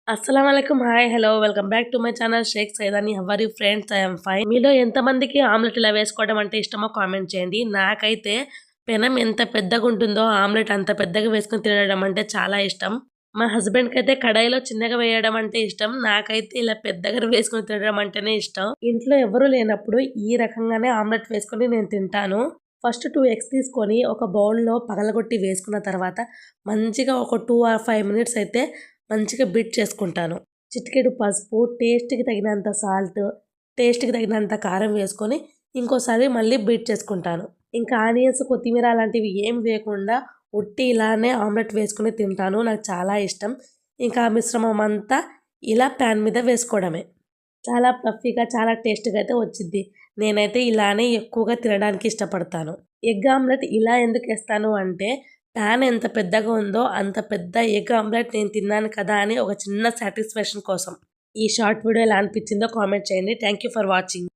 అస్సలాముఅలైకుం. Hi, hello, welcome back to my channel Shaik Saidani. How are you friends? I am fine. మీలో ఎంతమందికి omelette ఇలా వేసుకోవడం అంటే ఇష్టమో కామెంట్ చేయండి. నాకైతే పెనం ఎంత పెద్దగా ఉంటుందో ఆమ్లెట్ అంత పెద్దగా వేసుకొని తినడం అంటే చాలా ఇష్టం. మా హస్బెండ్‌కైతే కడాయిలో చిన్నగా వేయడం అంటే ఇష్టం. నాకైతే ఇలా పెద్దగా వేసుకొని తినడం అంటేనే ఇష్టం. ఇంట్లో ఎవరు లేనప్పుడు ఈ రకంగానే ఆమ్లెట్ వేసుకొని నేను తింటాను. ఫస్ట్ 2 ఎగ్స్ తీసుకొని ఒక బౌల్‌లో పగలగొట్టి వేసుకున్న తర్వాత మంచిగా ఒక 2 ఆర్ 5 మినిట్స్ అయితే మంచిగా బీట్ చేసుకుంటాను. చిటికెడు పసుపు, టేస్ట్‌కి తగినంత సాల్ట్, టేస్ట్‌కి తగినంత కారం వేసుకొని ఇంకోసారి మళ్ళీ బీట్ చేసుకుంటాను. ఇంకా ఆనియన్స్, కొత్తిమీర అలాంటివి ఏం వేయకుండా ఉట్టి ఇలానే ఆమ్లెట్ వేసుకొని తింటాను. నాకు చాలా ఇష్టం. ఇంకా ఆ మిశ్రమం అంతా ఇలా ప్యాన్ మీద వేసుకోవడమే. చాలా ఫ్లఫీగా, చాలా టేస్ట్‌గా అయితే వచ్చిద్ది. నేనైతే ఇలానే ఎక్కువగా తినడానికి ఇష్టపడతాను. ఎగ్ ఆమ్లెట్ ఇలా ఎందుకేస్తాను అంటే, పాన్ ఎంత పెద్దగా ఉందో అంత పెద్ద ఎగ్ ఆమ్లెట్ నేను తిన్నాను కదా అని ఒక చిన్న సాటిస్ఫాక్షన్ కోసం. ఈ షార్ట్ వీడియో ఎలా అనిపించిందో కామెంట్ చేయండి. Thank you for watching.